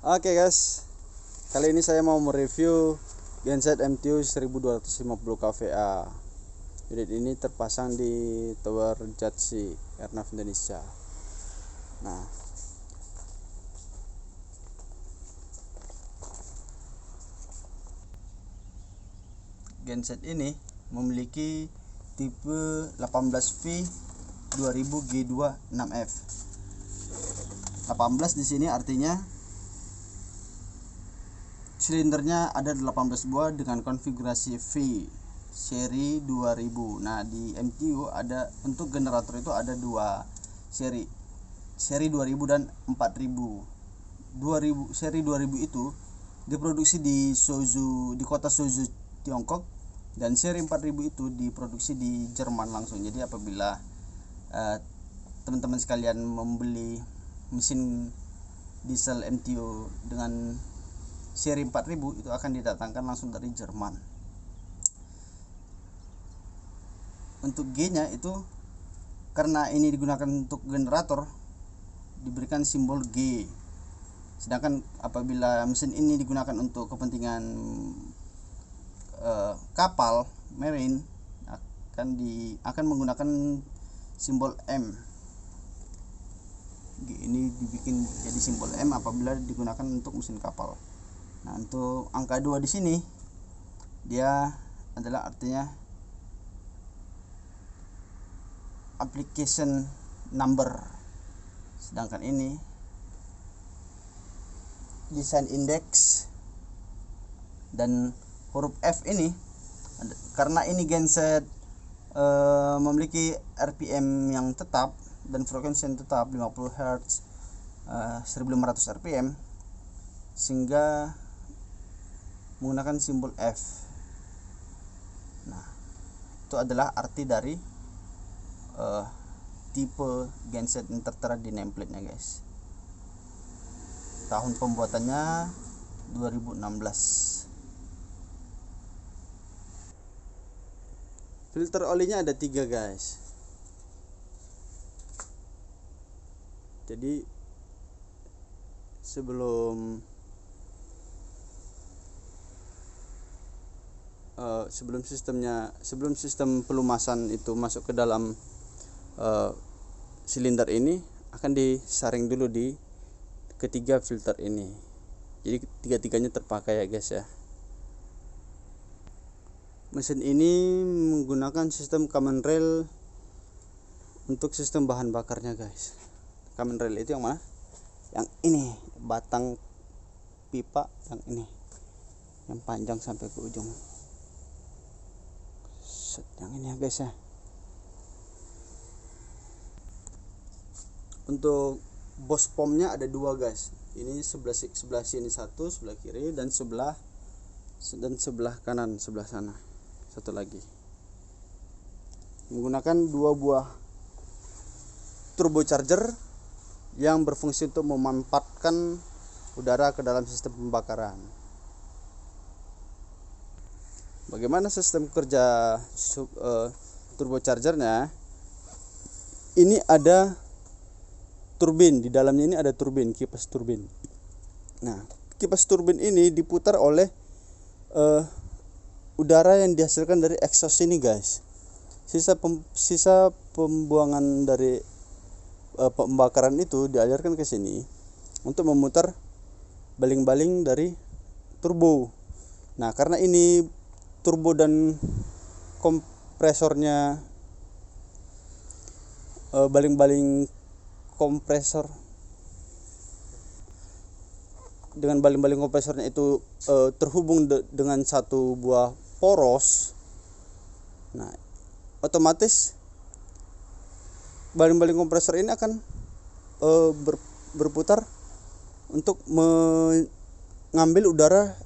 Oke guys, kali ini saya mau mereview genset MTU 1250 kVA. Unit ini terpasang di Tower Jatsi Airnav Indonesia. Nah, genset ini memiliki tipe 18V 2000 G2 6F. 18 di sini artinya silindernya ada 18 buah dengan konfigurasi V seri 2000. Nah, di MTU ada untuk generator itu ada dua seri 2000 dan 4000. Seri 2000 itu diproduksi di kota Suzhou, Tiongkok, dan seri 4000 itu diproduksi di Jerman langsung. Jadi apabila teman-teman sekalian membeli mesin diesel MTU dengan seri 4000 itu akan didatangkan langsung dari Jerman. Untuk G-nya itu karena ini digunakan untuk generator diberikan simbol G. Sedangkan apabila mesin ini digunakan untuk kepentingan kapal marine akan menggunakan simbol M. G ini dibikin jadi simbol M apabila digunakan untuk mesin kapal. Nah, untuk angka 2 di sini dia adalah artinya application number. Sedangkan ini design index, dan huruf F ini karena ini genset memiliki RPM yang tetap dan frekuensi yang tetap 50 Hz 1500 RPM, sehingga menggunakan simbol F. Nah, itu adalah arti dari tipe genset yang tertera di nameplate-nya, guys. Tahun pembuatannya 2016. Filter olinya ada 3, guys. Jadi sebelum sistem pelumasan itu masuk ke dalam silinder ini akan disaring dulu di ketiga filter ini. Jadi tiga-tiganya terpakai ya, guys ya. Mesin ini menggunakan sistem common rail untuk sistem bahan bakarnya, guys. Common rail itu yang mana? Yang ini, batang pipa yang ini, yang panjang sampai ke ujung. Yang ini ya, guys ya. Untuk bos pomnya ada 2, guys. Ini sebelah sini satu, sebelah kiri, dan sebelah kanan, sebelah sana satu lagi. Menggunakan 2 buah turbocharger yang berfungsi untuk memanfaatkan udara ke dalam sistem pembakaran. Bagaimana sistem kerja turbochargernya? Ini ada turbin, di dalamnya ini ada turbin, kipas turbin. Nah, kipas turbin ini diputar oleh udara yang dihasilkan dari exhaust ini, guys. Sisa pembuangan dari pembakaran itu dialirkan ke sini untuk memutar baling-baling dari turbo. Nah, karena ini turbo dan kompresornya baling-baling kompresor dengan baling-baling kompresornya itu terhubung dengan satu buah poros. Nah, otomatis baling-baling kompresor ini akan berputar untuk mengambil udara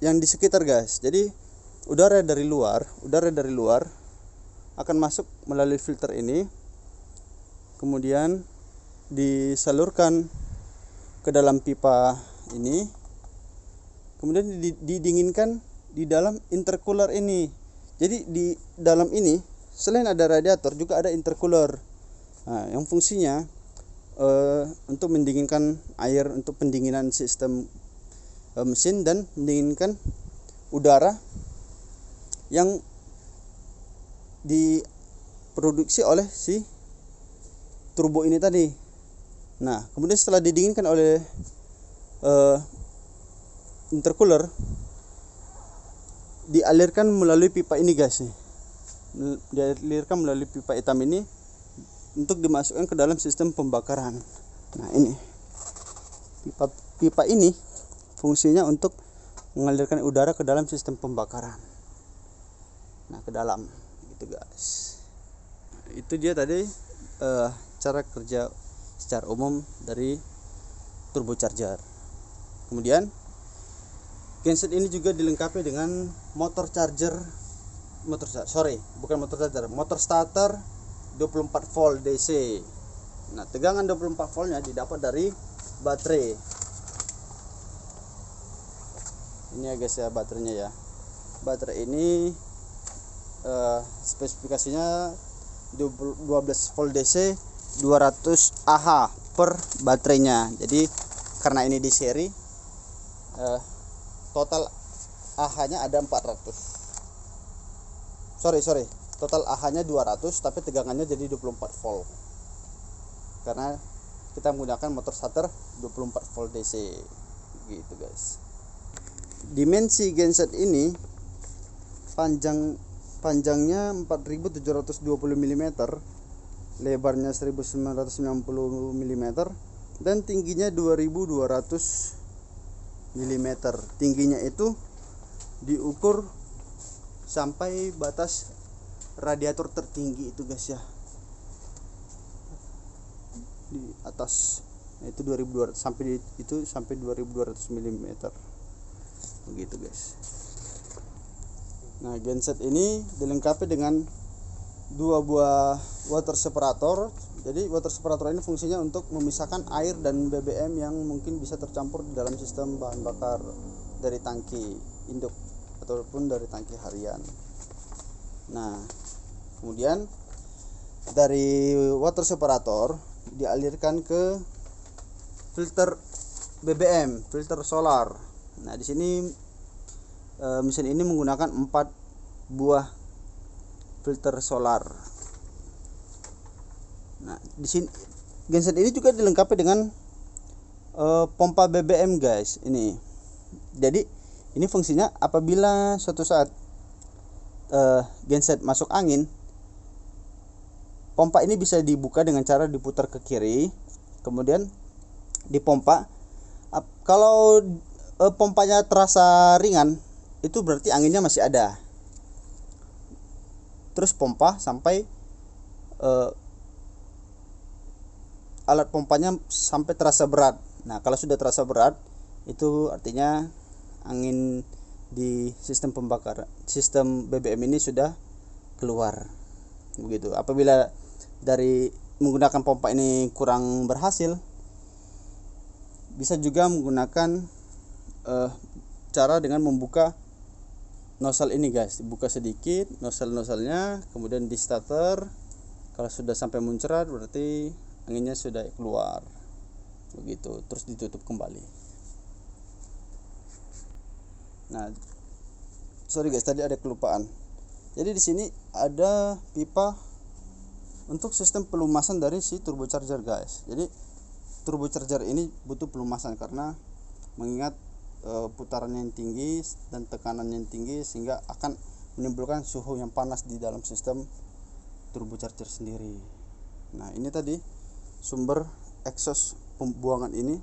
yang di sekitar, guys. Jadi udara dari luar akan masuk melalui filter ini, kemudian disalurkan ke dalam pipa ini, kemudian didinginkan di dalam intercooler ini. Jadi di dalam ini selain ada radiator juga ada intercooler. Nah, yang fungsinya untuk mendinginkan air, untuk pendinginan sistem mesin dan mendinginkan udara yang diproduksi oleh si turbo ini tadi. Nah, kemudian setelah didinginkan oleh intercooler, dialirkan melalui pipa ini guys nih. Dialirkan melalui pipa hitam ini untuk dimasukkan ke dalam sistem pembakaran. Nah, ini pipa ini fungsinya untuk mengalirkan udara ke dalam sistem pembakaran. Nah, ke dalam gitu guys. Itu dia tadi cara kerja secara umum dari turbocharger. Kemudian genset ini juga dilengkapi dengan motor starter 24 volt DC. Nah, tegangan 24 voltnya didapat dari baterai. Ini ya guys ya, baterainya ya. Baterai ini spesifikasinya 12 volt DC 200 Ah per baterainya. Jadi karena ini di seri, total Ah-nya ada 400. Sorry, total Ah-nya 200, tapi tegangannya jadi 24 volt. Karena kita menggunakan motor starter 24 volt DC gitu guys. Dimensi genset ini panjangnya 4720 mm, lebarnya 1990 mm, dan tingginya 2200 mm. Tingginya itu diukur sampai batas radiator tertinggi itu guys ya, di atas itu 2200 sampai 2200 mm begitu guys. Nah, genset ini dilengkapi dengan dua buah water separator. Jadi water separator ini fungsinya untuk memisahkan air dan BBM yang mungkin bisa tercampur di dalam sistem bahan bakar dari tangki induk ataupun dari tangki harian. Nah, kemudian dari water separator dialirkan ke filter BBM, filter solar. Nah, di sini mesin ini menggunakan 4 buah filter solar. Nah, di sini genset ini juga dilengkapi dengan pompa BBM guys. Ini. Jadi ini fungsinya apabila suatu saat genset masuk angin, pompa ini bisa dibuka dengan cara diputar ke kiri, kemudian dipompa. Kalau pompanya terasa ringan, itu berarti anginnya masih ada. Terus pompa sampai alat pompanya sampai terasa berat. Nah, kalau sudah terasa berat, itu artinya angin di sistem BBM ini sudah keluar. Begitu. Apabila dari menggunakan pompa ini kurang berhasil, bisa juga menggunakan cara dengan membuka nozzle ini guys. Dibuka sedikit nozzle-nya, kemudian di starter. Kalau sudah sampai muncrat berarti anginnya sudah keluar. Begitu, terus ditutup kembali. Nah, sorry guys, tadi ada kelupaan. Jadi di sini ada pipa untuk sistem pelumasan dari si turbocharger guys. Jadi turbocharger ini butuh pelumasan karena mengingat putarannya yang tinggi dan tekanannya yang tinggi, sehingga akan menimbulkan suhu yang panas di dalam sistem turbocharger sendiri. Nah, ini tadi sumber exhaust pembuangan ini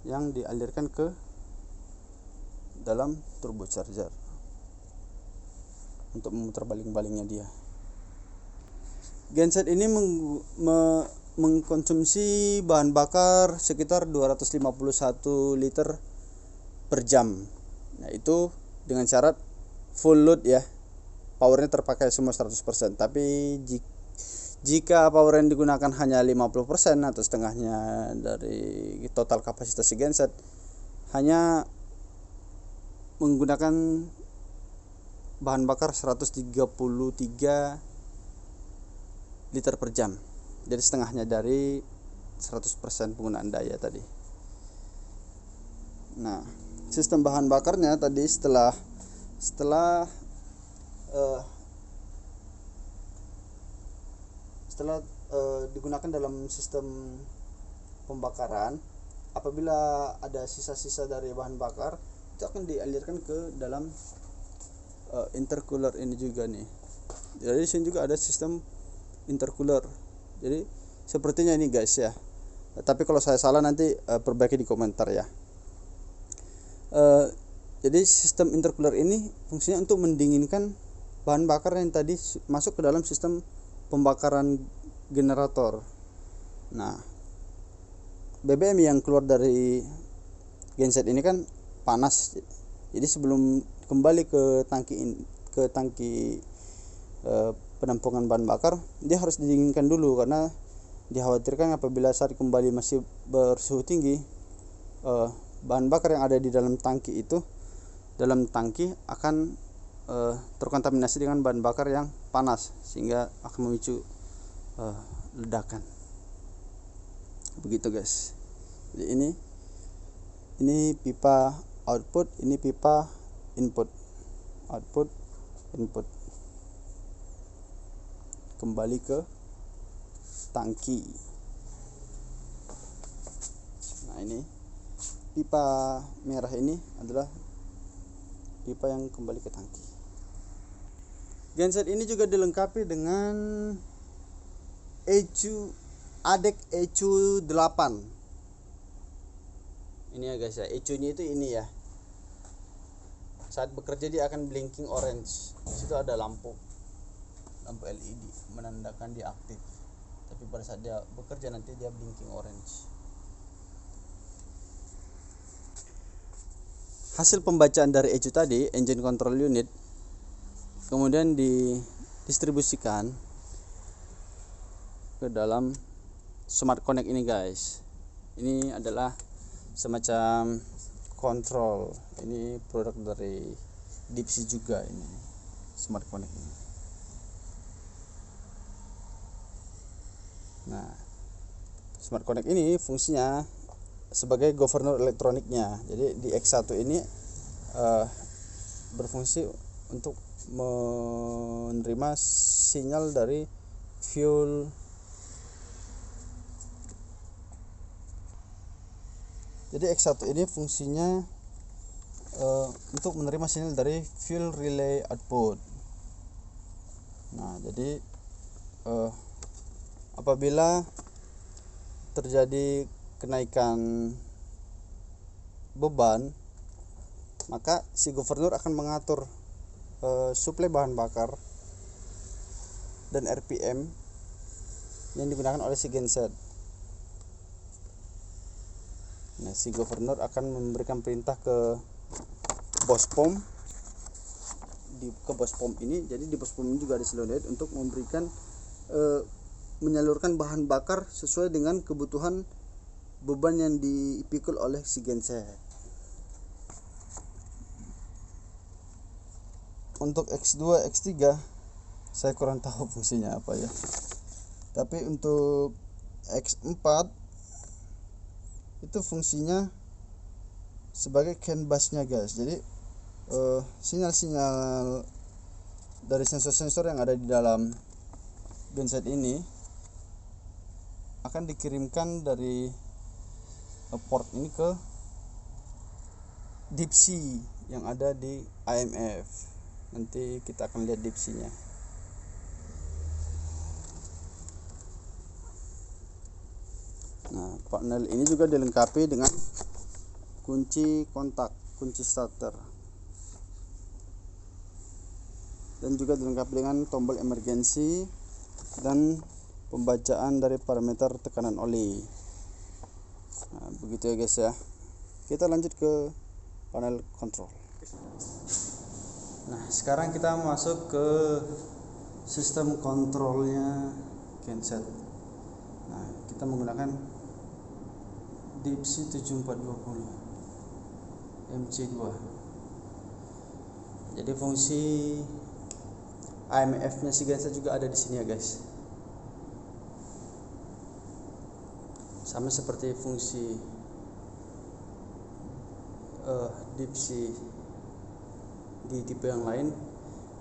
yang dialirkan ke dalam turbocharger untuk memutar baling-balingnya dia. Genset ini mengkonsumsi bahan bakar sekitar 251 liter per jam. Nah, itu dengan syarat full load ya, powernya terpakai semua 100%. Tapi jika power yang digunakan hanya 50% atau setengahnya dari total kapasitas si genset, hanya menggunakan bahan bakar 133 liter per jam. Jadi setengahnya dari 100% penggunaan daya tadi. Nah, sistem bahan bakarnya tadi setelah digunakan dalam sistem pembakaran, apabila ada sisa-sisa dari bahan bakar itu akan dialirkan ke dalam intercooler ini juga nih. Jadi di sini juga ada sistem intercooler. Jadi sepertinya ini guys ya. Tapi kalau saya salah nanti perbaiki di komentar ya. Jadi sistem intercooler ini fungsinya untuk mendinginkan bahan bakar yang tadi masuk ke dalam sistem pembakaran generator. Nah, BBM yang keluar dari genset ini kan panas. Jadi sebelum kembali ke tangki penampungan bahan bakar, dia harus didinginkan dulu karena dikhawatirkan apabila saat kembali masih bersuhu tinggi, bahan bakar yang ada di dalam tangki akan terkontaminasi dengan bahan bakar yang panas sehingga akan memicu ledakan. Begitu guys. Jadi ini pipa output, ini pipa input. Output, input. Kembali ke tangki. Nah, ini pipa merah ini adalah pipa yang kembali ke tangki. Genset ini juga dilengkapi dengan ADEC ECU 8. Ini ya guys ya, ECU-nya itu ini ya. Saat bekerja dia akan blinking orange. Di situ ada lampu LED menandakan dia aktif. Tapi pada saat dia bekerja nanti dia blinking orange. Hasil pembacaan dari ECU tadi, engine control unit, kemudian didistribusikan ke dalam smart connect ini guys. Ini adalah semacam kontrol. Ini produk dari Deepsea juga ini, smart connect ini. Nah, smart connect ini fungsinya sebagai governor elektroniknya. Jadi di X1 ini berfungsi untuk menerima sinyal dari fuel. Jadi X1 ini fungsinya untuk menerima sinyal dari fuel relay output. Nah, jadi apabila terjadi kenaikan beban, maka si gubernur akan mengatur suplai bahan bakar dan RPM yang digunakan oleh si genset. Nah, si gubernur akan memberikan perintah ke bos pom ini. Jadi di bos pom ini juga ada solenoid untuk memberikan menyalurkan bahan bakar sesuai dengan kebutuhan beban yang dipikul oleh si genset. Untuk X2, X3 saya kurang tahu fungsinya apa ya. Tapi untuk X4 itu fungsinya sebagai CAN busnya guys. Jadi sinyal-sinyal dari sensor-sensor yang ada di dalam genset ini akan dikirimkan dari port ini ke Deepsea yang ada di IMF. Nanti kita akan lihat Deepsea-nya. Nah, panel ini juga dilengkapi dengan kunci kontak, kunci starter, dan juga dilengkapi dengan tombol emergency dan pembacaan dari parameter tekanan oli. Nah, begitu ya guys ya. Kita lanjut ke panel kontrol. Nah, sekarang kita masuk ke sistem kontrolnya genset. Nah, kita menggunakan Deepsea 7420 MC2. Jadi fungsi IMF-nya si genset juga ada di sini ya guys. Sama seperti fungsi Deep C di tipe yang lain,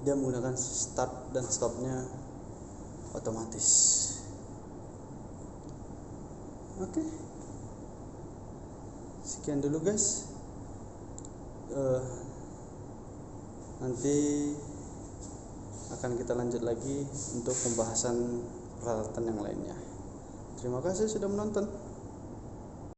dia menggunakan start dan stopnya otomatis. Oke, sekian dulu guys. Nanti akan kita lanjut lagi untuk pembahasan peralatan yang lainnya. Terima kasih sudah menonton.